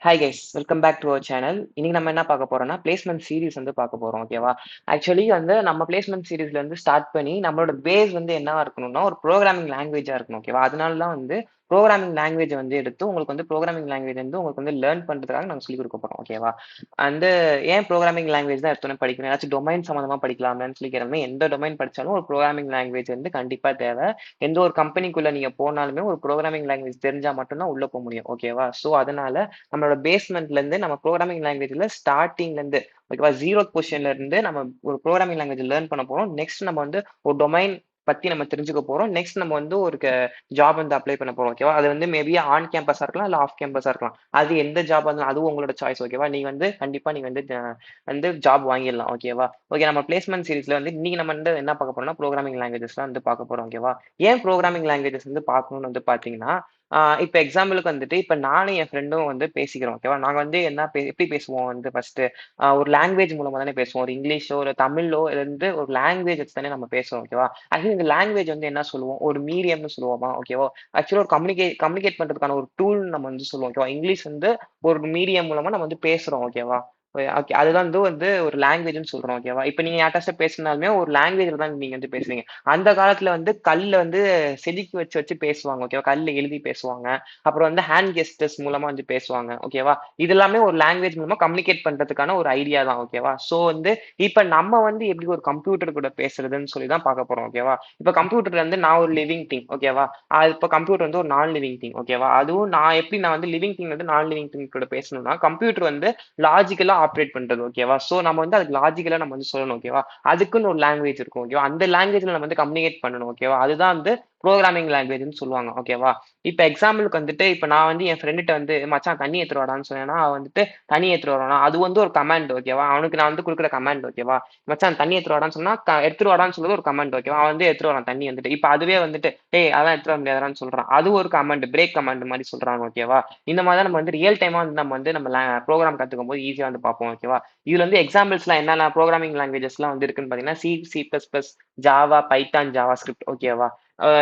Hi guys welcome back to our channel. இன்னைக்கு நம்ம என்ன பார்க்க போறோம்னா பிளேஸ்மெண்ட் சீரிஸ் வந்து பார்க்க போறோம். ஓகேவா? ஆக்சுவலி வந்து நம்ம பிளேஸ்மெண்ட் சீரிஸ்ல இருந்து ஸ்டார்ட் பண்ணி நம்மளோட பேஸ் வந்து என்னவா இருக்கணும்னா ஒரு ப்ரோக்ராமிங் லாங்குவேஜா இருக்கணும். ஓகேவா? அதனால தான் வந்து ப்ரோக்ராமிங் லாங்குவேஜ் வந்து எடுத்து உங்களுக்கு வந்து ப்ரோக்ராமிங் லாங்குவேஜ் வந்து உங்களுக்கு வந்து லேர்ன் பண்றதுக்காக நாங்க சொல்லிக் கொடுக்க போறோம். ஓகேவா? அந்த ஏன் ப்ரோக்ராமிங் லாங்குவேஜ் தான் எடுத்தோன்னே படிக்கணும்? ஏதாச்சும் டொமைன் சம்மந்தமா படிக்கலாம்லன்னு சொல்லி கேட்டோம்னா, எந்த டொமைன் படிச்சாலும் ஒரு ப்ரோக்ராமிங் லாங்குவேஜ் வந்து கண்டிப்பா தேவை. எந்த ஒரு கம்பெனிக்குள்ள நீங்க போனாலுமே ஒரு ப்ரோக்ராமிங் லாங்குவேஜ் தெரிஞ்சா மட்டும் தான் உள்ள போ முடியும். ஓகேவா? ஸோ அதனால நம்மளோட பேஸ்மெண்ட்ல இருந்து நம்ம ப்ரோக்ராமிங் லாங்குவேஜ்ல ஸ்டார்டிங்ல இருந்து ஓகேவா 0 பொசிஷன்ல இருந்து நம்ம ஒரு ப்ரோக்ராமிங் லாங்குவேஜ் லேர்ன் பண்ண போறோம். நெக்ஸ்ட் நம்ம வந்து ஒரு டொமைன் பத்தி நம்ம தெரிஞ்சுக்க போறோம். நெக்ஸ்ட் நம்ம வந்து ஒரு ஜாப் வந்து அப்ளை பண்ண போறோம். ஓகேவா? அது வந்து மேபி ஆன் கேம்பஸா இருக்கலாம், இல்ல ஆஃப் கேம்பஸா இருக்கலாம். அது எந்த ஜாப் இருந்தாலும் அதுவும் உங்களோட சாய்ஸ். ஓகேவா? நீங்க வந்து கண்டிப்பா நீங்க வந்து வந்து ஜாப் வாங்கிடலாம். ஓகேவா? ஓகே, நம்ம பிளேஸ்மெண்ட் சீரிஸ்ல வந்து இன்னைக்கு நம்ம வந்து என்ன பார்க்க போறோம்னா ப்ரோக்ராமிங் லாங்குவேஜஸ் வந்து பார்க்க போறோம். ஓகேவா? ஏன் ப்ரோக்ராமிங் லாங்குவேஜஸ் வந்து பார்க்கணும்னு வந்து பாத்தீங்கன்னா, இப்ப எக்ஸாம்பிளுக்கு வந்துட்டு, இப்ப நானும் என் ஃப்ரெண்டும் வந்து பேசிக்கிறோம். ஓகேவா? நாங்க வந்து என்ன எப்படி பேசுவோம் வந்து ஃபர்ஸ்ட்டு, ஒரு லாங்குவேஜ் மூலமா தானே பேசுவோம். ஒரு இங்கிலீஷோ, ஒரு தமிழோ இருந்து ஒரு லாங்குவேஜ் வச்சு தானே நம்ம பேசுவோம். ஓகேவா? ஆக்சுவலி இந்த லாங்குவேஜ் வந்து என்ன சொல்லுவோம்? ஒரு மீடியம்னு சொல்லுவோமா? ஓகேவா? ஆக்சுவலா ஒரு கம்யூனிகேட் பண்றதுக்கான ஒரு டூல் நம்ம வந்து சொல்லுவோம். ஓகேவா? இங்கிலீஷ் வந்து ஒரு மீடியம் மூலமா நம்ம வந்து பேசுறோம். ஓகேவா? ஓகே. அதுதான் வந்து ஒரு லாங்குவேஜ்ன்னு சொல்றோம். ஓகேவா? இப்ப நீங்க யார்ட்டாச்சும் பேசினாலுமே ஒரு லாங்குவேஜ்ல தான் நீங்க வந்து பேசுறீங்க. அந்த காலத்துல வந்து கல்ல வந்து செதுக்கி வச்சு வச்சு பேசுவாங்க. ஓகேவா? கல்ல எழுதி பேசுவாங்க. அப்புறம் வந்து ஹேண்ட் கெஸ்டர்ஸ் மூலமா வந்து பேசுவாங்க. ஓகேவா? இது எல்லாமே ஒரு லாங்குவேஜ் மூலமா கம்யூனிகேட் பண்றதுக்கான ஒரு ஐடியா தான். ஓகேவா? சோ வந்து இப்ப நம்ம வந்து எப்படி ஒரு கம்ப்யூட்டர் கூட பேசுறதுன்னு சொல்லி தான் பார்க்க போறோம். ஓகேவா? இப்ப கம்ப்யூட்டர்ல இருந்து நான் ஒரு லிவிங் திங். ஓகேவா? இப்ப கம்ப்யூட்டர் வந்து ஒரு நான் லிவிங் திங். ஓகேவா? அதுவும் நான் வந்து லிவிங் திங் வந்து நான் லிவிங் திங் கூட பேசணும்னா கம்ப்யூட்டர் வந்து லாஜிக்கலா ஆப்ரேட் பண்றது. ஓகேவா? சோ நம்ம வந்து அதுக்கு லாஜிக்கலா நம்ம வந்து சொல்லணும். ஓகேவா? அதுக்குன்னு ஒரு லாங்குவேஜ் இருக்கும். ஓகேவா? அந்த லாங்குவேஜ்ல நம்ம வந்து கம்யூனிகேட் பண்ணணும். ஓகேவா? அதுதான் வந்து ப்ரோகிராமிங் லாங்குவேஜ்ன்னு சொல்லுவாங்க. ஓகேவா? இப்ப எக்ஸாம்பிளுக்கு வந்துட்டு இப்ப நான் வந்து என் ஃப்ரெண்டுட்ட வந்து மச்சான் தண்ணி எடுத்துட்டு வாடான்னு சொன்னேன்னா, அவன் வந்துட்டு தண்ணி எடுத்துட்டு வரானா, அது வந்து ஒரு கமாண்ட். ஓகேவா? அவனுக்கு நான் வந்து குடுக்குற கமாண்ட். ஓகேவா? மச்சான் தண்ணி எடுத்துட்டு வாடான்னு சொன்னா, எடுத்துட்டு வாடான்னு சொல்றது ஒரு கமாண்ட். ஓகேவா? அவன் வந்து எடுத்துட்டு வரான் தண்ணி வந்துட்டு. இப்ப அதுவே வந்துட்டு டேய் அதெல்லாம் எடுத்துட்டு வர முடியாதுடான்னு சொல்றான். அது ஒரு கமாண்ட், பிரேக் கமாண்ட் மாரி சொல்றாங்க. ஓகேவா? இந்த மாதிரி தான் நம்ம வந்து ரியல் டைமா வந்து நம்ம ப்ரோகிராம் கத்துக்கும் போது ஈஸியா வந்து பார்ப்போம். ஓகேவா? இதுல வந்து எக்ஸாம்பிள்ஸ்லாம் என்னென்ன ப்ரோகிராமிங் லாங்குவேஜஸ்லாம் வந்து இருக்குன்னு பாத்தீங்கன்னா, C, C plus plus, Java, Python, Java script. ஓகேவா?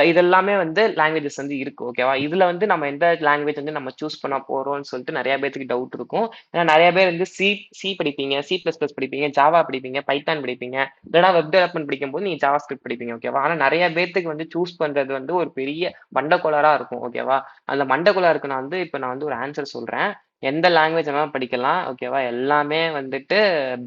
இதெல்லாமே வந்து லாங்குவேஜஸ் வந்து இருக்கு. ஓகேவா? இதுல வந்து நம்ம எந்த லாங்குவேஜ் வந்து நம்ம சூஸ் பண்ண போறோம்னு சொல்லிட்டு நிறைய பேத்துக்கு டவுட் இருக்கும். ஏன்னா நிறைய பேர் வந்து சி சி படிப்பீங்க, சி பிளஸ் பிளஸ் படிப்பீங்க, ஜாவா படிப்பீங்க, பைத்தான் படிப்பீங்க, இல்லைனா வெப் டெவலப்மெண்ட் படிக்கும்போது நீங்க ஜாவா ஸ்கிரிப்ட் படிப்பீங்க. ஓகேவா? ஆனா நிறைய பேத்துக்கு வந்து சூஸ் பண்றது வந்து ஒரு பெரிய மண்டக்கோளாறா இருக்கும். ஓகேவா? அந்த மண்டக்கோளாறுக்கு நான் வந்து ஒரு ஆன்சர் சொல்றேன். எந்த லாங்குவேஜ் வேணாலும் படிக்கலாம். ஓகேவா? எல்லாமே வந்துட்டு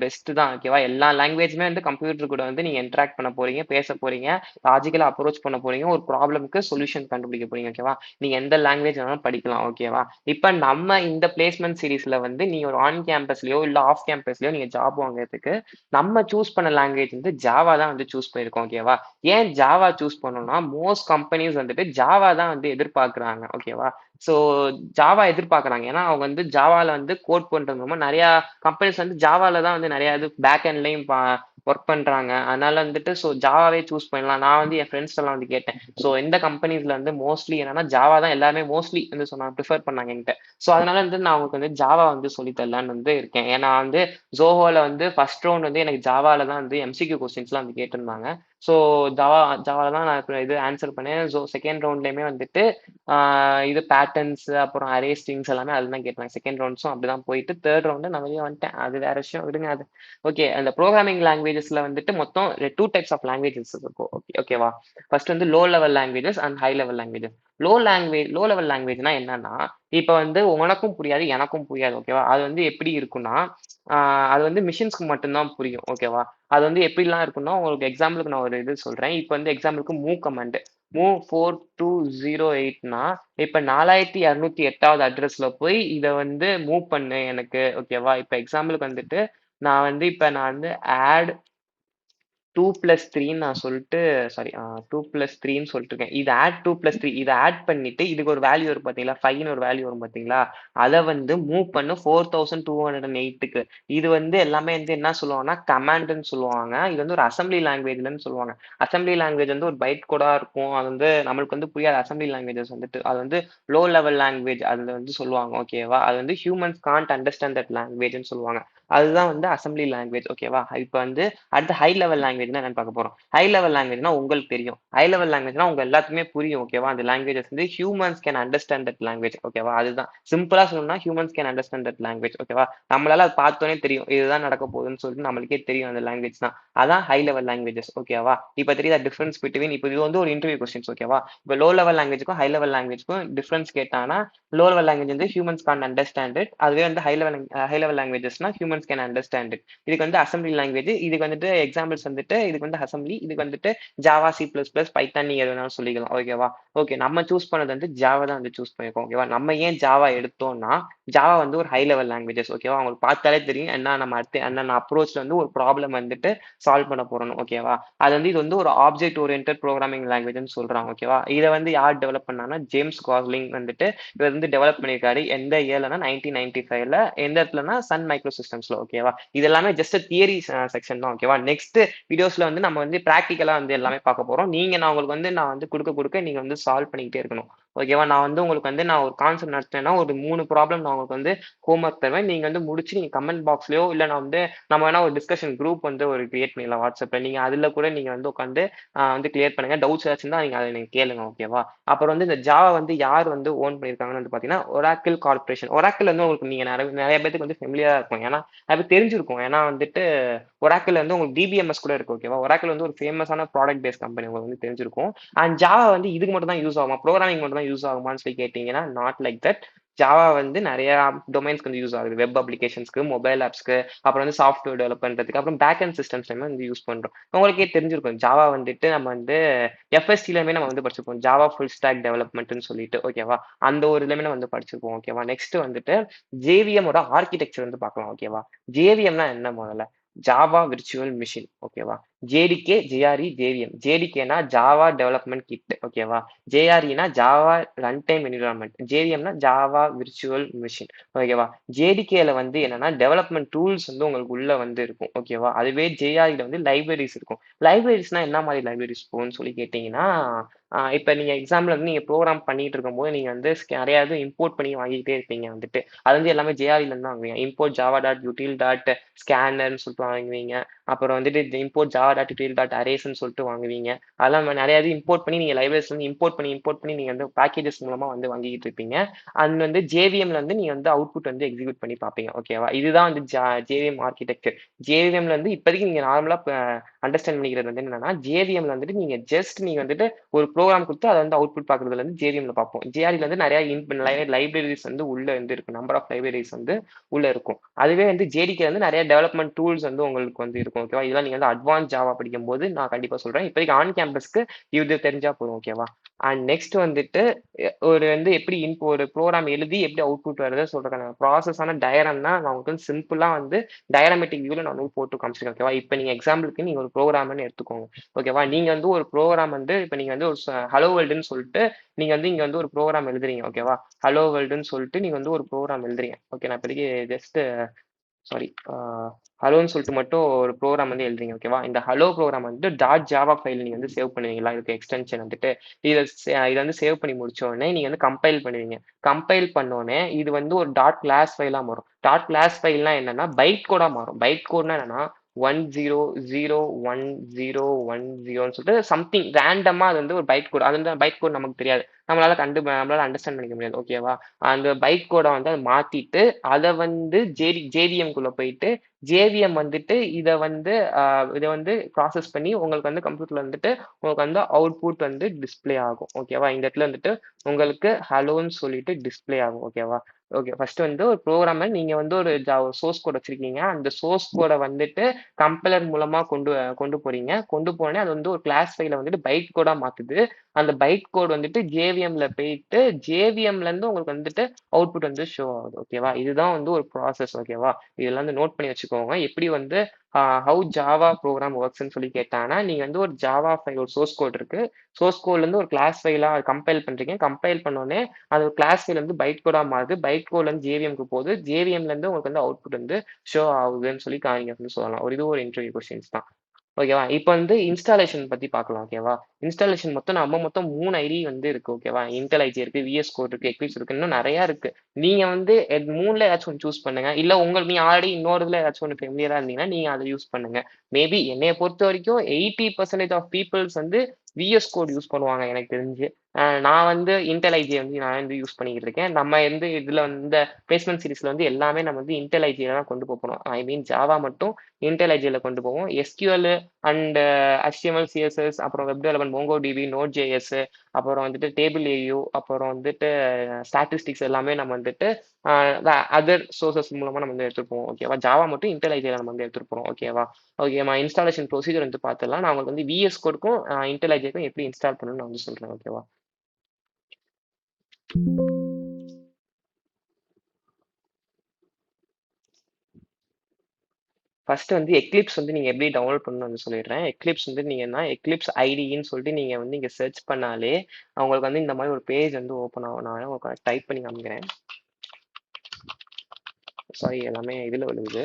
பெஸ்ட் தான். ஓகேவா? எல்லா லாங்குவேஜுமே வந்து கம்ப்யூட்டர் கூட வந்து நீங்க இன்டராக்ட் பண்ண போறீங்க, பேச போறீங்க, லாஜிக்கலா அப்ரோச் பண்ண போறீங்க, ஒரு ப்ராப்ளம்க்கு சொல்யூஷன் கண்டுபிடிக்க போறீங்க. ஓகேவா? நீங்க எந்த லாங்குவேஜ் வேணாலும் படிக்கலாம். ஓகேவா? இப்ப நம்ம இந்த பிளேஸ்மெண்ட் சீரிஸ்ல வந்து நீங்க ஒரு ஆன் கேம்பஸ்லயோ இல்ல ஆஃப் கேம்பஸ்லயோ நீங்க ஜாப் வாங்குறதுக்கு நம்ம சூஸ் பண்ண லாங்குவேஜ் வந்து ஜாவா தான் வந்து சூஸ் பண்ணிருக்கோம். ஓகேவா? ஏன் ஜாவா சூஸ் பண்ணோம்னா மோஸ்ட் கம்பெனிஸ் வந்துட்டு ஜாவா தான் வந்து எதிர்பார்க்கறாங்க. ஓகேவா? சோ ஜாவா எதிர்பார்க்கறாங்க. ஏன்னா அவங்க வந்து ஜாவால வந்து கோட் பண்றது மூலமா நிறைய கம்பெனிஸ் வந்து ஜாவால தான் வந்து நிறைய இது பேக் எண்ட்லயும் ஒர்க் பண்றாங்க. அதனால வந்துட்டு ஜாவாவே சூஸ் பண்ணலாம். நான் வந்து என் ஃப்ரெண்ட்ஸ் எல்லாம் வந்து கேட்டேன். எந்த கம்பெனிஸ்ல வந்து மோஸ்ட்லி என்னன்னா ஜாவா தான் எல்லாருமே மோஸ்ட்லி வந்து சொன்னாங்க, ப்ரிஃபர் பண்ணாங்க என்கிட்ட. அதனால வந்து நான் உங்களுக்கு வந்து ஜாவா வந்து சொல்லி தரலான்னு வந்து இருக்கேன். ஏன்னா வந்து ஜோஹோல வந்து ஃபர்ஸ்ட் ரவுண்ட் வந்து எனக்கு ஜாவால தான் வந்து எம்சிக்யூ கொஸ்டின்ஸ்லாம் வந்து கேட்டிருந்தாங்க. ஸோ ஜாவால தான் நான் இப்ப இது ஆன்சர் பண்ணேன். செகண்ட் ரவுண்ட்லயுமே வந்துட்டு இது பேட்டர்ன்ஸ் அப்புறம் அரே ஸ்ட்ரிங்ஸ் எல்லாமே அதுல தான் கேட்டாங்க. செகண்ட் ரவுண்ட்ஸும் அப்படிதான் போயிட்டு தேர்ட் ரவுண்டு நான் வெளியே வந்துட்டேன். அது வேற விஷயம், விடுங்க அது. ஓகே, அந்த ப்ரோக்ராமிங் லாங்குவேஜஸ்ல வந்துட்டு மொத்தம் 2 டைப்ஸ் ஆஃப் லாங்குவேஜஸ் இருக்கும். ஓகேவா? ஃபர்ஸ்ட் வந்து low level languages and high level languages. Low level லாங்குவேஜ்னா என்னன்னா, இப்ப வந்து உனக்கும் புரியாது, எனக்கும் புரியாது. ஓகேவா? அது வந்து எப்படி இருக்கும்னா, அது வந்து மிஷின்ஸ்க்கு மட்டும்தான் புரியும். ஓகேவா? அது வந்து எப்படிலாம் இருக்கும்னா, உங்களுக்கு எக்ஸாம்பிளுக்கு நான் ஒரு இது சொல்றேன். இப்ப வந்து எக்ஸாம்பிளுக்கு மூவ் கமாண்ட். மூவ் 4208னா, இப்ப 4208வது அட்ரஸ்ல போய் இத வந்து மூவ் பண்ணு எனக்கு. ஓகேவா? இப்ப எக்ஸாம்பிளுக்கு வந்துட்டு நான் வந்து ஆட் 2+3ன்னு நான் சொல்லிட்டு சாரி 2+3ன்னு சொல்லிட்டு இருக்கேன். இது ஆட் 2+3 இதை ஆட் பண்ணிட்டு இதுக்கு ஒரு வேல்யூ வரும் பாத்தீங்களா, 5ன்னு ஒரு வேல்யூ வரும் பாத்தீங்களா, அதை வந்து மூவ் பண்ணு 4208க்கு. இது வந்து எல்லாமே வந்து என்ன சொல்லுவாங்கன்னா கமாண்ட்னு சொல்லுவாங்க. இது வந்து ஒரு அசம்பிளி லாங்குவேஜ்லன்னு சொல்லுவாங்க. அசம்பிளி லாங்குவேஜ் வந்து ஒரு பைட் கோடா இருக்கும். அது வந்து நம்மளுக்கு வந்து புரியாத அசம்பிளி லாங்குவேஜஸ் வந்துட்டு அது வந்து லோ லெவல் லாங்குவேஜ் அதுல வந்து சொல்லுவாங்க. ஓகேவா? அது வந்து ஹியூமன்ஸ் கான்ட் அண்டர்ஸ்டாண்ட் தட் லாங்குவேஜ்னு சொல்லுவாங்க. அதுதான் வந்து அசம்பிளி லாங்குவேஜ். ஓகேவா? இப்ப வந்து அடுத்த ஹை லெவல் லாங்குவேஜ் லாங்குவேஜ்னா என்னன்னு பார்க்க போறோம். ஹை லெவல் லாங்குவேஜ்னா உங்களுக்கு தெரியும். ஹை லெவல் லாங்குவேஜ்னா உங்க எல்லாத்துக்குமே புரியும். ஓகேவா? அந்த லாங்குவேஜஸ் வந்து humans can understand that language. ஓகேவா? அதுதான் சிம்பிளா சொல்லணும்னா humans can understand that language. ஓகேவா? நம்மளால அது பார்த்தோனே தெரியும். இதுதான் நடக்க போகுதுன்னு சொல்லிட்டு நம்மளுக்கே தெரியும் அந்த லாங்குவேஜ் தான். அதான் ஹை லெவல் லாங்குவேஜஸ். ஓகேவா? இப்ப தெரியுதா டிஃபரன்ஸ் பிட்வீன் இப்ப இது வந்து ஒரு இன்டர்வியூ கொஸ்டின்ஸ். ஓகேவா? இப்ப லோ லெவல் லாங்குவேஜ்க்கும் ஹை லெவல் லாங்குவேஜ்க்கும் டிஃபரன்ஸ் கேட்டானா லோ லெவல் லாங்குவேஜ் வந்து ஹியூமன்ஸ் கான் அண்டர்ஸ்டாண்ட் இட். அதுவே வந்து ஹை லெவல் லாங்குவேஜஸ்னா ஹியூமன்ஸ் கேன் அண்டர்ஸ்டாண்ட் இட். இதுக்கு வந்து அசம்பிளி லாங்குவேஜ், இதுக்கு வந்துட்டு எக்ஸாம்பிள்ஸ் வந்துட்டு இதுக்கு வந்து அசம்பிளி, இதுக்கு வந்துட்டு Java, C plus plus, Python நீங்க எது வேணாலும் சொல்லிக்கலாம். ஓகேவா? ஓகே, நம்ம சூஸ் பண்ணது வந்து ஜாவா தான் வந்து சூஸ் பண்ணிருக்கோம். ஓகேவா? நம்ம ஏன் ஜாவா எடுத்தோம்னா ஜாவா வந்து ஒரு ஹை லெவல் லாங்குவேஜஸ். ஓகேவா? உங்களுக்கு பார்த்தாலே தெரியும் என்ன நம்ம அடுத்து என்னென்ன அப்ரோச்ல வந்து ஒரு ப்ராப்ளம் வந்துட்டு சால்வ் பண்ண போறோம். ஓகேவா? அது வந்து இது வந்து ஒரு ஆப்ஜெக்ட் ஓரியன்டட் ப்ரோக்ராமிங் லாங்குவேஜ்னு சொல்றாங்க. ஓகேவா? இதை வந்து யார் டெவலப் பண்ணாங்கன்னா ஜேம்ஸ் காஸ்லிங் வந்துட்டு இவர் வந்து டெவலப் பண்ணியிருக்காரு. எந்த இயர்லனா 1995ல, எந்த இடத்துலனா சன் மைக்ரோ சிஸ்டம்ஸ்ல. ஓகேவா? இது எல்லாமே ஜஸ்ட் தியரி செக்ஷன் தான். ஓகேவா? நெக்ஸ்ட் வீடியோஸ்ல வந்து நம்ம வந்து பிராக்டிகலா வந்து எல்லாமே பார்க்க போறோம். நான் உங்களுக்கு வந்து நான் வந்து கொடுக்க நீங்க வந்து சால்வ் பண்ணிக்கிட்டே இருக்கணும். ஓகேவா? நான் வந்து உங்களுக்கு வந்து நான் ஒரு கான்செப்ட் நடத்தினேன்னா ஒரு 3 ப்ராப்ளம் நான் உங்களுக்கு வந்து ஹோம்ஒர்க் தருவேன். நீங்க வந்து முடிச்சு நீங்க கமெண்ட் பாக்ஸ்லயோ இல்ல நான் வந்து நம்ம வேணா ஒரு டிஸ்கஷன் குரூப் வந்து ஒரு கிரியேட் பண்ணிடலாம் வாட்ஸ்அப்ல. நீங்க அதுல கூட நீங்க வந்து உட்காந்து வந்து கிளியர் பண்ணுங்க. டவுட்ஸ் ஏதாச்சும் தான் நீங்க அதை நீங்க கேளுங்க. ஓகேவா? அப்புறம் வந்து இந்த ஜாவா வந்து யார் வந்து ஓன் பண்ணியிருக்காங்கன்னு வந்து பாத்தீங்கன்னா ஒராக்கிள் கார்பரேஷன். ஒராக்கிள் வந்து உங்களுக்கு நீங்க நிறைய நிறைய பேருக்கு வந்து ஃபெமிலியரா இருக்கும். ஏன்னா அது தெரிஞ்சிருக்கும். ஏன்னா வந்துட்டு ஒராக்கிள் வந்து உங்களுக்கு டிபிஎம்எஸ் கூட இருக்கு. ஓகேவா? ஒராக்கிள் வந்து ஒரு ஃபேமஸான ப்ராடக்ட் பேஸ்ட் கம்பெனி உங்களுக்கு வந்து தெரிஞ்சிருக்கும். அண்ட் ஜாவா வந்து இதுக்கு மட்டும் தான் யூஸ் ஆகுமா, ப்ரோக்ராமிங் மட்டும் தான் யூஸ் ஆகுமான்னு சொல்லி கேட்டீங்கன்னா நாட் லைக் தட். ஜாவா வந்து நிறைய டொமைன்ஸ்க்கு வந்து யூஸ் ஆகுது. வெப் அப்ளிகேஷன்ஸ்க்கு, மொபைல் ஆப்ஸ்க்கு, அப்புறம் வந்து சாஃப்ட்வேர் டெவலப் பண்றதுக்கு, அப்புறம் பேக் அண்ட் சிஸ்டம்ஸ் வந்து யூஸ் பண்றோம். உங்களுக்கே தெரிஞ்சிருக்கும் ஜாவா வந்துட்டு நம்ம வந்து எஃப்எஸ்டிலுமே நம்ம வந்து படிச்சிருப்போம். ஜாவா ஃபுல் ஸ்டாக் டெவலப்மெண்ட்னு சொல்லிட்டு. ஓகேவா? அந்த ஒரு இதுலயுமே நம்ம வந்து படிச்சிருப்போம். ஓகேவா? நெக்ஸ்ட் வந்துட்டு ஜேவிஎம்மோட ஆர்கிடெக்சர் வந்து பார்க்கலாம். ஓகேவா? ஜேவிஎம்னா என்ன முதல்ல? Java virtual machine. ஓகேவா? JDK, JRE, JVM. ஜேடிகேனா ஜாவா டெவலப்மெண்ட் கிட். ஓகேவா? ஜேஆர்இனா ஜாவா ரன் டைம் என்விரான்மெண்ட். ஜேவிஎம்னா ஜாவா விர்ச்சுவல் மிஷின். ஓகேவா? ஜேடிகேல வந்து என்னன்னா டெவலப்மெண்ட் டூல்ஸ் வந்து உங்களுக்கு உள்ள வந்து இருக்கும். ஓகேவா? அதுவே ஜேஆர்இல வந்து லைப்ரரிஸ் இருக்கும். லைப்ரரிஸ்னா என்ன மாதிரி லைப்ரரிஸ் போகும்னு சொல்லி கேட்டீங்கன்னா இப்ப நீங்க எக்ஸாம்பிள் வந்து நீங்க ப்ரோக்ராம் பண்ணிட்டு இருக்கும்போது நீங்க வந்து நிறைய இது இம்போர்ட் பண்ணி வாங்கிட்டே இருப்பீங்க வந்துட்டு. அது வந்து எல்லாமே ஜேஆர்இல இருந்து தான் வாங்குவீங்க. Import Java dot util dot ஸ்கேனர்னு சொல்லிட்டு வாங்குவீங்க. அப்புறம் வந்துட்டு import Java dot util dot அரேஸ்ன்னு சொல்லிட்டு வாங்குவீங்க. அதெல்லாம் நிறைய இது இம்போர்ட் பண்ணி நீங்க லைப்ரரிஸ் வந்து இம்போர்ட் பண்ணி நீங்க வந்து பேக்கேஜஸ் மூலமா வந்து வாங்கிட்டு இருப்பீங்க. அண்ட் வந்து ஜேவிஎம்ல வந்து நீங்க வந்து அவுட்புட் வந்து எக்ஸிக்யூட் பண்ணி பார்ப்பீங்க. ஓகேவா? இதுதான் வந்து ஜேவிஎம் ஆர்கிடெக்சர். ஜேவிஎம்ல வந்து இப்போதைக்கு நீங்க நார்மலா அண்டர்ஸ்டாண்ட் பண்ணிக்கிறது வந்து என்னன்னா ஜேவிஎம்ல வந்துட்டு நீங்க வந்துட்டு ஒரு ப்ரோக்ராம் கொடுத்து அதை வந்து அவுட்புட் பார்க்கறதுல இருந்து ஜேவிஎம்ல பார்ப்போம். ஜேஆர்இல வந்து நிறைய லைப்ரரிஸ் வந்து உள்ள வந்து இருக்கும். நம்பர் ஆஃப் லைப்ரரிஸ் வந்து உள்ள இருக்கும். அதுவே வந்து ஜேடிக்கு வந்து நிறைய டெவலப்மெண்ட் டூல்ஸ் வந்து உங்களுக்கு வந்து இருக்கும். ஓகேவா? இதெல்லாம் நீங்க வந்து அட்வான்ஸ் ஜாவா படிக்கும் போது நான் கண்டிப்பா சொல்றேன். இப்போதைக்கு ஆன் கேம்பஸ்க்கு இது தெரிஞ்சா போதும். ஓகேவா? அண்ட் நெக்ஸ்ட் வந்துட்டு ஒரு வந்து எப்படி ஒரு ப்ரோக்ராம் எழுதி எப்படி அவுட்புட் வருது சொல்றதுக்கான ப்ராசஸான டயரம் தான் நான் உங்களுக்கு வந்து சிம்பிளா வந்து டயராமெட்டிக் வியூல நான் வந்து போட்டு காமிச்சிருக்கேன். ஓகேவா? இப்போ நீங்க எக்ஸாம்பிளுக்கு நீங்க ஒரு ப்ரோக்ராம்னு எடுத்துக்கோங்க. ஓகேவா? நீங்க வந்து ஒரு ப்ரோக்ராம் வந்து இப்போ நீங்க வந்து ஒரு ஹலோ வேர்ல்டுன்னு சொல்லிட்டு நீங்க வந்து இங்க வந்து ஒரு ப்ரோக்ராம் எழுதுறீங்க. ஓகேவா? ஹலோ வேர்ல்டுன்னு சொல்லிட்டு நீங்க வந்து ஒரு ப்ரோக்ராம் எழுதுறீங்க. ஓகே, நான் இப்போதைக்கு ஜஸ்ட் சாரி ஹலோன்னு சொல்லிட்டு மட்டும் ஒரு ப்ரோக்ராம் வந்து எழுதுறீங்க. ஓகேவா? இந்த ஹலோ ப்ரோக்ராம் வந்து டாட் ஜாவா ஃபைல் நீங்க வந்து சேவ் பண்ணுவீங்களா? இதுக்கு எக்ஸ்டென்ஷன் வந்துட்டு இதை வந்து சேவ் பண்ணி முடிச்ச உடனே நீங்க வந்து கம்பைல் பண்ணுவீங்க. கம்பைல் பண்ணோடனே இது வந்து ஒரு டாட் கிளாஸ் ஃபைலா மாறும். டாட் கிளாஸ் ஃபைல்னா என்னன்னா பைட் கோடா மாறும். பைட் கோட்னா என்னன்னா 10011010ன்னு சொல்லிட்டு சம்திங் ரேண்டமா அது வந்து ஒரு பைட் கோட். அது வந்து பைட் கோட் நமக்கு தெரியாது. நம்மளால அண்டர்ஸ்டாண்ட் பண்ணிக்க முடியாது. ஓகேவா? அந்த பைட் கோடை வந்து அதை மாத்திட்டு அதை வந்து ஜேவிஎம் குள்ள போயிட்டு ஜேவிஎம் வந்துட்டு இதை வந்து ப்ராசஸ் பண்ணி உங்களுக்கு வந்து கம்ப்யூட்டர்ல வந்துட்டு உங்களுக்கு வந்து அவுட்புட் வந்து டிஸ்ப்ளே ஆகும். ஓகேவா? இந்த இடத்துல வந்துட்டு உங்களுக்கு ஹலோன்னு சொல்லிட்டு டிஸ்ப்ளே ஆகும். ஓகேவா? ஓகே, ஃபர்ஸ்ட் வந்து ஒரு ப்ரோக்ராமை நீங்க வந்து ஒரு சோர்ஸ் கோட் வச்சிருக்கீங்க. அந்த சோர்ஸ் கோடை வந்துட்டு கம்பைலர் மூலமா கொண்டு போறீங்க. கொண்டு போனே அது வந்து ஒரு கிளாஸ் ஃபைல வந்துட்டு பைட் கோடா மாத்துது. அந்த பைட் கோட் வந்துட்டு ஜேவிஎம்ல போயிட்டு ஜேவிஎம்ல இருந்து உங்களுக்கு வந்துட்டு அவுட்புட் வந்து ஷோ ஆகுது. ஓகேவா? இதுதான் வந்து ஒரு ப்ராசஸ். ஓகேவா? இதெல்லாம் வந்து நோட் பண்ணி வச்சுக்கோங்க. எப்படி வந்து ஹவு ஜாவா ப்ரோக்ராம் ஒர்க்ஸ்ன்னு சொல்லி கேட்டாங்கன்னா நீங்க வந்து ஒரு ஜாவா ஃபைல் ஒரு சோர்ஸ் கோட் இருக்கு. சோர்ஸ் கோட்ல இருந்து ஒரு கிளாஸ் ஃபைலா கம்பைல் பண்றீங்க. கம்பைல் பண்ணோடனே அது ஒரு கிளாஸ் ஃபைல் வந்து பைட் கோடா மாறுது. பைட் கோட்ல இருந்து ஜேவிஎம்க்கு போகுது. ஜேவிஎம்ல இருந்து உங்களுக்கு வந்து அவுட்புட் வந்து ஷோ ஆகுதுன்னு சொல்லி காமிங்க சொல்லலாம். ஒரு இன்டர்வியூ கொஸ்டின்ஸ் தான். ஓகேவா? இப்போ வந்து இன்ஸ்டாலேஷன் பத்தி பார்க்கலாம். ஓகேவா? இன்ஸ்டாலேஷன் மொத்தம் நம்ம மொத்தம் 3 ஐடி வந்து இருக்கு ஓகேவா? இன்டெல் ஐடி இருக்கு, விஎஸ் கோட் இருக்கு, எக்லிப்ஸ் இருக்கு. இன்னும் நெறைய இருக்கு. நீங்க வந்து 3ல ஏதாச்சும் ஒண்ணு சூஸ் பண்ணுங்க. இல்ல நீங்க ஆல்ரெடி இன்னொரு இதுல ஏதாச்சும் ஒண்ணு ஃபெமிலியரா இருந்தீங்கன்னா, நீங்க அத யூஸ் பண்ணுங்க. மேபி என்னைய பொறுத்தவரைக்கும் 80% ஆஃப் பீப்பிள்ஸ் வந்து விஎஸ் கோட் யூஸ் பண்ணுவாங்க எனக்கு தெரிஞ்சு. நான் வந்து இன்டெல் ஐடிய வந்து நான் வந்து யூஸ் பண்ணிக்கிட்டு இருக்கேன். நம்ம வந்து இதுல வந்து இந்த பிளேஸ்மெண்ட் சீரிஸ்ல வந்து எல்லாமே நம்ம வந்து இன்டெல் ஐடில தான் கொண்டு போறோம். ஐ மீன் ஜாவா மட்டும் இன்டெல் ஐடில கொண்டு போவோம். எஸ்கியூஎல் அண்ட் HTML, CSS, அப்புறம் வெப் டெவலப்மெண்ட், MongoDB, Node.js, அப்புறம் வந்துட்டு டேபிள் ஏயு, அப்புறம் வந்துட்டு ஸ்டாட்டிஸ்டிக்ஸ் எல்லாமே நம்ம வந்துட்டு அதர் சோர்சஸ் மூலமா நம்ம வந்து எடுத்துட்டு போவோம் ஓகேவா? ஜாவா மட்டும் இன்டெல் ஐடில நம்ம வந்து எடுத்துட்டு போறோம் ஓகேவா? ஓகேமா, இன்ஸ்டாலேஷன் ப்ரொசீஜர் வந்து பார்த்துடலாம். நான் உங்களுக்கு வந்து விஎஸ் கோடுக்கும் இன்டெல் ஐடிக்கும் எப்படி இன்ஸ்டால் பண்ணணும்னு நான் வந்து சொல்றேன் ஓகேவா? ஃபர்ஸ்ட் வந்து எக்லிப்ஸ் வந்து நீங்க எப்படி டவுன்லோட் பண்ணணும்னு வந்து சொல்லிடுறேன். எக்லிப்ஸ் வந்து நீங்கன்னா எக்லிப்ஸ் ஐடின்னு சொல்லிட்டு நீங்க வந்து இங்க சர்ச் பண்ணாலே உங்களுக்கு வந்து இந்த மாதிரி ஒரு பேஜ் வந்து ஓப்பன் ஆகும். நான் உங்களுக்கு டைப் பண்ணி காமிக்கிறேன். சாரி, எல்லாமே இதுல விழுகுது.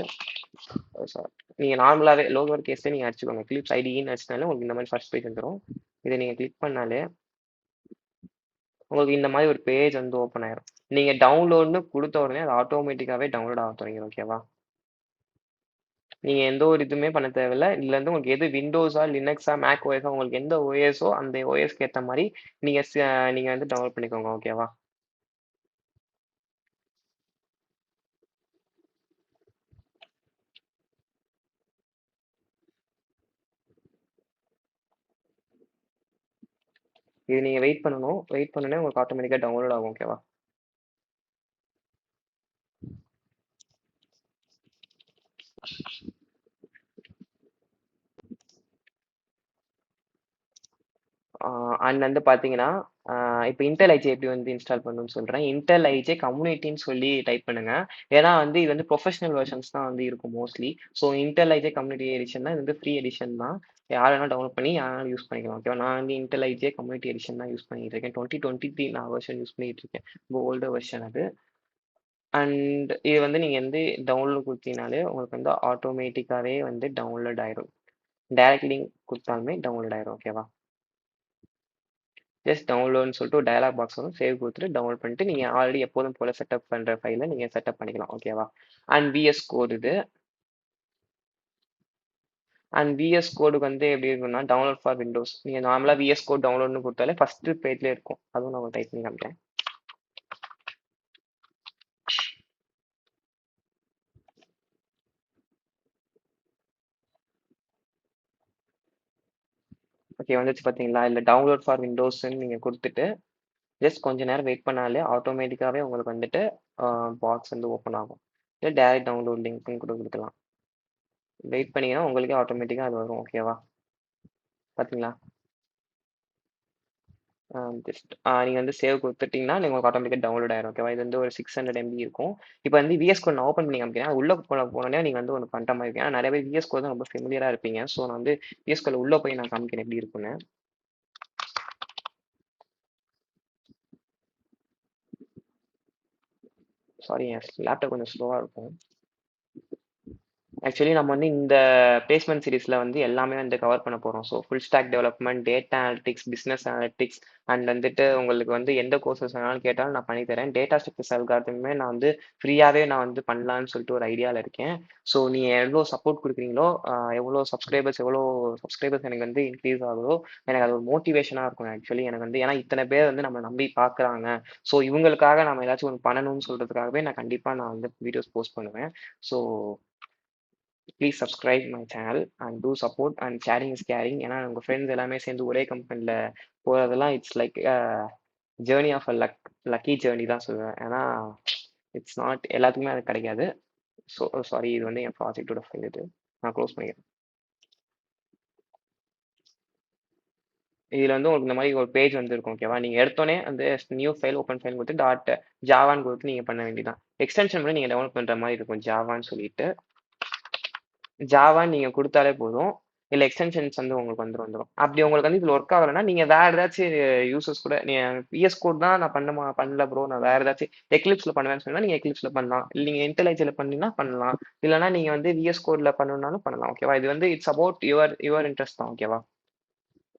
சாரி, நீங்க நார்மலாவே லோவர் கேஸ்ல நீங்க அடிச்சுக்கோங்க. எக்லிப்ஸ் ஐடின்னு அடிச்சினாலே உங்களுக்கு இந்த மாதிரி ஃபர்ஸ்ட் பேஜ் வந்துடும். இதை நீங்க கிளிக் பண்ணாலே உங்களுக்கு இந்த மாதிரி ஒரு பேஜ் வந்து ஓப்பன் ஆயிரும். நீங்க டவுன்லோட்னு கொடுத்த உடனே அது ஆட்டோமேட்டிக்காவே டவுன்லோட் ஆக தொடங்கிடும் ஓகேவா? நீங்க எந்த ஒரு இதுவுமே பண்ண தேவையில்ல. இதுல இருந்து உங்களுக்கு எது விண்டோஸா, லினக்ஸா, மேக் ஓஎஸா, உங்களுக்கு எந்த ஓஎஸோ அந்த ஓஎஸ்க்கு ஏத்த மாதிரி நீங்க நீங்க வந்து டவுன்லோட் பண்ணிக்கோங்க ஓகேவா? இது நீங்க வெயிட் பண்ணணும். வெயிட் பண்ணனே உங்களுக்கு ஆட்டோமேட்டிக்கா டவுன்லோட் ஆகும் ஓகேவா? அண்ட் வந்து பார்த்தீங்கன்னா, இப்போ இன்டெல் ஐஜே எப்படி வந்து இன்ஸ்டால் பண்ணணும்னு சொல்றேன். இன்டெல் ஐஜே கம்யூனிட்டின்னு சொல்லி டைப் பண்ணுங்க. ஏன்னா வந்து இது வந்து ப்ரொஃபஷனல் வெர்ஷன்ஸ் தான் வந்து இருக்கும் mostly. So IntelliJ community edition தான். இது வந்து ஃப்ரீ எடிஷன் தான். யார் வேணாலும் டவுன்லோட் பண்ணி யார் வேணாலும் யூஸ் பண்ணிக்கலாம் ஓகேவா? நான் வந்து இன்டெல் ஐஜே கம்யூனிட்டி எடிஷன் தான் யூஸ் பண்ணிட்டு இருக்கேன். 2023 நான் வெர்ஷன் யூஸ் பண்ணிட்டு இருக்கேன். ரொம்ப ஓல்டர் வெர்ஷன் அது. அண்ட் இது வந்து நீங்க வந்து டவுன்லோட் குடுத்தீங்கனாலே உங்களுக்கு வந்து ஆட்டோமேட்டிக்காவே வந்து டவுன்லோட் ஆயிரும். டைரக்ட் லிங்க் குடுத்தாலுமே டவுன்லோட் ஆயிரும் ஓகேவா? ஜஸ்ட் டவுன்லோட்னு சொல்லிட்டு ஒரு டயலாக் பாக்ஸ் வரும். சேவ் கொடுத்துட்டு டவுன்லோட் பண்ணிட்டு நீங்க ஆல்ரெடி எப்போதும் போல செட்டப் பண்ற ஃபைலை நீங்க செட்டப் பண்ணிக்கலாம் ஓகேவா? அண்ட் விஎஸ் கோட் இது. அண்ட் விஎஸ் கோடுக்கு வந்து எப்படி இருக்கும்னா டவுன்லோட் ஃபார் விண்டோஸ். நீங்க நார்மலா விஎஸ் கோட் டவுன்லோட்னு கொடுத்தாலே ஃபர்ஸ்ட் பேஜ்ல இருக்கும். அதுவும் நான் டைப் பண்ணி காமிக்கிறேன். ஓகே, வந்துச்சு பாத்தீங்களா? இல்ல டவுன்லோட் ஃபார் விண்டோஸ்ன்னு நீங்க கொடுத்துட்டு ஜஸ்ட் கொஞ்ச நேரம் வெயிட் பண்ணாலே ஆட்டோமேட்டிக்காவே உங்களுக்கு வந்துட்டு பாக்ஸ் வந்து ஓப்பன் ஆகும். இல்லை டேரக்ட் டவுன்லோட் லிங்க்னு கூட கொடுக்கலாம். வெயிட் பண்ணீங்கன்னா உங்களுக்கே ஆட்டோமேட்டிக்கா அது வரும் ஓகேவா? பாத்தீங்களா? ஜஸ்ட் நீங்க வந்து சேவ் கொடுத்துட்டீங்கன்னா உங்களுக்கு ஆட்டோமேட்டிக்கா டவுன்லோட் ஆயிரும் ஓகேவா? இது வந்து ஒரு 600 MB இருக்கும். இப்போ வந்து விஎஸ் கோட் நான் ஓப்பன் பண்ணி காமிக்கிறேன். உள்ள போனோடனே நீங்க வந்து ஒன்று பண்ற மாதிரி இருக்கும். ஏன்னா நிறைய பேர் விஎஸ் கோட் தான் ரொம்ப ஃபெமிலியரா இருப்பீங்க. ஸோ நான் வந்து விஎஸ் கோட்ல உள்ள போய் நான் காமிக்கிறேன் எப்படி இருக்குன்னு. சாரி, என் லேப்டாப் கொஞ்சம் ஸ்லோவா இருக்கும். ஆக்சுவலி நம்ம வந்து இந்த பிளேஸ்மெண்ட் சீரிஸ்ல வந்து எல்லாமே வந்து கவர் பண்ண போறோம். So full stock development, data analytics, business analytics, and வந்துட்டு உங்களுக்கு வந்து எந்த கோர்சஸ் வேணாலும் கேட்டாலும் நான் பண்ணி தரேன். டேட்டா ஸ்ட்ரக்சர்ஸ் அல்காரிதமே நான் வந்து ஃப்ரீயாவே நான் வந்து பண்ணலான்னு சொல்லிட்டு ஒரு ஐடியால இருக்கேன். ஸோ நீங்க எவ்வளோ சப்போர்ட் கொடுக்குறீங்களோ, எவ்வளோ சப்ஸ்கிரைபர்ஸ் எனக்கு வந்து இன்க்ரீஸ் ஆகுதோ எனக்கு அது ஒரு மோட்டிவேஷனா இருக்கும். ஆக்சுவலி எனக்கு வந்து ஏன்னா இத்தனை பேர் வந்து நம்ம நம்பி பார்க்குறாங்க. ஸோ இவங்களுக்காக நம்ம ஏதாச்சும் ஒன்று பண்ணணும்னு சொல்றதுக்காகவே நான் கண்டிப்பா நான் வந்து வீடியோஸ் போஸ்ட் பண்ணுவேன். So please subscribe my channel and do support and sharing is caring. ஏன்னா உங்கள் ஃப்ரெண்ட்ஸ் எல்லாமே சேர்ந்து ஒரே கம்பெனியில் போகிறதெல்லாம் it's like journey of a lucky journey தான் சொல்லுவேன். ஏன்னா இட்ஸ் நாட் எல்லாத்துக்குமே அது கிடைக்காது. ஸோ சாரி, இது வந்து என் ப்ராஜெக்டோட ஃபைல். இது நான் க்ளோஸ் பண்ணிக்கிறேன். இதில் வந்து உங்களுக்கு இந்த மாதிரி ஒரு பேஜ் வந்து இருக்கும் ஓகேவா? நீங்கள் எடுத்தோடனே அந்த நியூ ஃபைல் ஓப்பன் ஃபைல் கொடுத்து ஜாவான்னு கொடுத்து நீங்கள் பண்ண வேண்டியதான். எக்ஸ்டென்ஷன் பண்ணி நீங்கள் டெவலப் பண்ணுற மாதிரி இருக்கும். ஜாவான்னு சொல்லிட்டு ஜாவான்னு நீங்க குடுத்தாலே போதும். இல்ல எக்ஸ்டென்ஷன்ஸ் வந்து உங்களுக்கு வந்துரும். அப்படி உங்களுக்கு வந்து இதுல ஒர்க் ஆகலன்னா, நீங்க வேற ஏதாச்சும் யூசர்ஸ் கூட நீங்க விஎஸ் கோட் தான் நான் பண்ணல ப்ரோ. நான் வேற ஏதாச்சும் எக்லிப்ஸ்ல பண்ணுவேன்னு சொன்னா நீங்க எக்லிப்ஸ்ல பண்ணலாம். இல்ல நீங்க இன்டெலிஜ்ல பண்ணீங்கன்னா பண்ணலாம். இல்லன்னா நீங்க வந்து விஎஸ் கோட்ல பண்ணணும்னாலும் பண்ணலாம். ஓகேவா? இது வந்து இட்ஸ் அபவுட் யுவர் இன்ட்ரெஸ்ட் தான். ஓகேவா?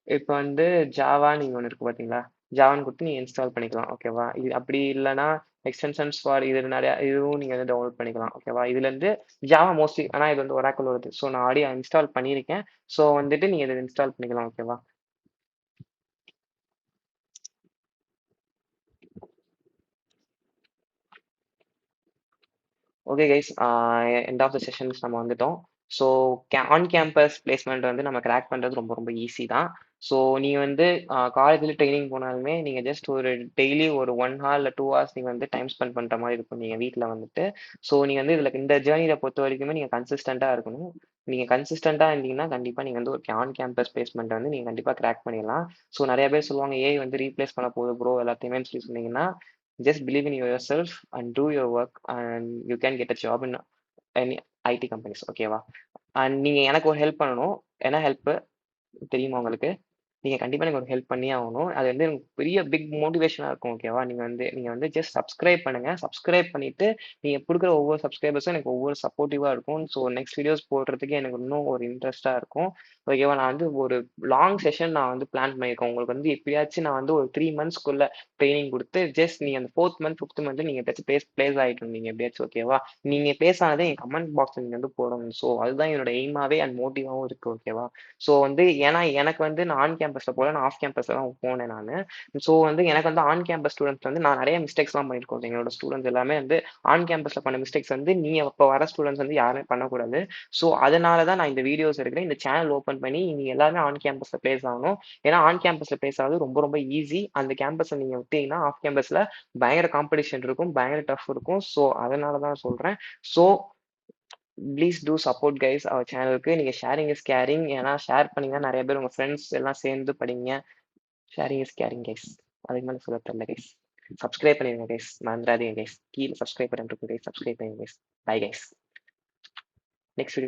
இப்ப வந்து ஜாவா நீங்க ஒண்ணு இருக்கு பார்த்தீங்களா? ஜாவான்னு குடுத்து நீங்க இன்ஸ்டால் பண்ணிக்கலாம். ஓகேவா? இது அப்படி இல்லன்னா எக்ஸ்டென்ஷன்ஸ் ஃபார் இது நெறைய இதுவும் நீங்க வந்து டவுன்லோட் பண்ணிக்கலாம். ஓகேவா? இதுலருந்து ஜாவா மோஸ்ட்லி ஆனா இது வந்து ஒராக்கிள் வருது. ஸோ நான் ஆல்ரெடி இன்ஸ்டால் பண்ணியிருக்கேன். ஸோ வந்துட்டு நீங்க இத இன்ஸ்டால் பண்ணிக்கலாம். ஓகேவா? Okay guys, end of the sessions நம்ம வந்துட்டோம். ஸோ ஆன் கேம்பஸ் பிளேஸ்மெண்ட் வந்து நம்ம கிராக் பண்ணுறது ரொம்ப ரொம்ப ஈஸி தான். ஸோ நீங்கள் வந்து காலேஜில் ட்ரைனிங் போனாலுமே நீங்கள் ஜஸ்ட் ஒரு டெய்லி ஒரு 1 ஹவர் இல்லை 2 ஹவர்ஸ் நீங்கள் வந்து டைம் ஸ்பெண்ட் பண்ணுற மாதிரி இருக்கும் நீங்கள் வீட்டில் வந்துட்டு. ஸோ நீங்கள் வந்து இதில் இந்த ஜேர்னியில் பொறுத்த வரைக்குமே நீங்கள் கன்சிஸ்டண்ட்டாக இருக்கணும். நீங்கள் கன்சிஸ்டண்ட்டாக இருந்தீங்கன்னா கண்டிப்பாக நீங்கள் வந்து ஒரு ஆன் கேம்பஸ் பிளேஸ்மெண்ட் வந்து நீங்கள் கண்டிப்பாக கிராக் பண்ணிடலாம். ஸோ நிறைய பேர் சொல்லுவாங்க ஏஐ வந்து ரீப்ளேஸ் பண்ண போகுது ப்ரோ எல்லாத்தையுமே சொல்லி சொன்னீங்கன்னா, just believe in yourself and do your work and you can get a job in any IT companies. ஓகேவா? அண்ட் நீங்க எனக்கு ஒரு ஹெல்ப் பண்ணணும். என்ன ஹெல்ப் தெரியுமா உங்களுக்கு? நீங்க கண்டிப்பா எனக்கு ஒரு ஹெல்ப் பண்ணியே ஆகணும். அது வந்து எனக்கு பெரிய பிக் மோட்டிவேஷனா இருக்கும். ஓகேவா? நீங்க வந்து ஜஸ்ட் சப்ஸ்கிரைப் பண்ணுங்க. சப்ஸ்கிரைப் பண்ணிட்டு நீங்க குடுக்குற ஒவ்வொரு சப்ஸ்கிரைபர்ஸும் எனக்கு ஒவ்வொரு சப்போர்ட்டிவா இருக்கும். ஸோ நெக்ஸ்ட் வீடியோஸ் போடுறதுக்கு எனக்கு இன்னும் ஒரு இன்ட்ரெஸ்ட்டா இருக்கும். ஓகேவா? நான் வந்து ஒரு லாங் செஷன் நான் வந்து பிளான் பண்ணியிருக்கேன். உங்களுக்கு வந்து எப்படியாச்சும் நான் வந்து ஒரு 3 மந்த்ஸ்க்குள்ள ட்ரெய்னிங் குடுத்து, ஜஸ்ட் நீங்க அந்த 4த் மந்த், 5த் மந்த் நீங்க எப்பயாச்சும் பிளேஸ் ஆயிட்டு இருந்தீங்க எப்படியாச்சும். ஓகேவா? நீங்க பிளேஸ் ஆனத என் கமெண்ட் பாக்ஸ்ல நீங்க வந்து போடணும். ஸோ அதுதான் என்னோட எய்மாவே அண்ட் மோட்டிவாவும் இருக்கு. ஓகேவா? ஸோ வந்து ஏன்னா எனக்கு வந்து நான் ஆன் கேம்பஸ்ல போல, நான் ஆஃப் கேம்பஸ்ல தான் போனேன் நானு. ஸோ வந்து எனக்கு வந்து ஆன் கேம்பஸ் ஸ்டூடண்ட்ஸ் வந்து நான் நெறைய மிஸ்டேக்ஸ்லாம் பண்ணியிருக்கோம். எங்களோட ஸ்டூடண்ட்ஸ் எல்லாமே வந்து ஆன் கேம்பஸ்ல பண்ண மிஸ்டேக்ஸ் வந்து நீங்க இப்ப வர ஸ்டூடண்ட்ஸ் வந்து யாருமே பண்ணக்கூடாது. ஸோ அதனால தான் நான் இந்த வீடியோஸ் எடுக்கிறேன். இந்த சேனல் ஓப்பன் பண்ணி நீங்க எல்லாருமே ஆன் கேம்பஸ்ல பிளேஸ் ஆகணும். ஏன்னா ஆன் கேம்பஸ்ல பிளேஸ் ஆகுறது ரொம்ப ரொம்ப ஈஸி. அந்த கேம்பஸ நீங்க விட்டீங்கன்னா ஆஃப் கேம்பஸ்ல பயங்கர காம்படிஷன் இருக்கும். பயங்கர டஃப் இருக்கும். ஸோ அதனால தான் சொல்றேன். So please do support guys our சேனலுக்கு. நீங்க ஷேரிங் இஸ் கேரிங். ஏன்னா ஷேர் பண்ணீங்கன்னா நெறைய பேர் உங்க ஃப்ரெண்ட்ஸ் எல்லாம் சேர்ந்து படிங்க. Sharing is caring guys. அதுக்கு மேல சொல்ல தெரியல கைஸ். சப்ஸ்கிரைப் பண்ணிருங்க கைஸ். மறந்துடாதீங்க கைஸ். கீழ சப்ஸ்கிரைப் பட்டன் இருக்கும் கைஸ். சப்ஸ்கிரைப் பண்ணிருங்க guys. Bye guys. Next video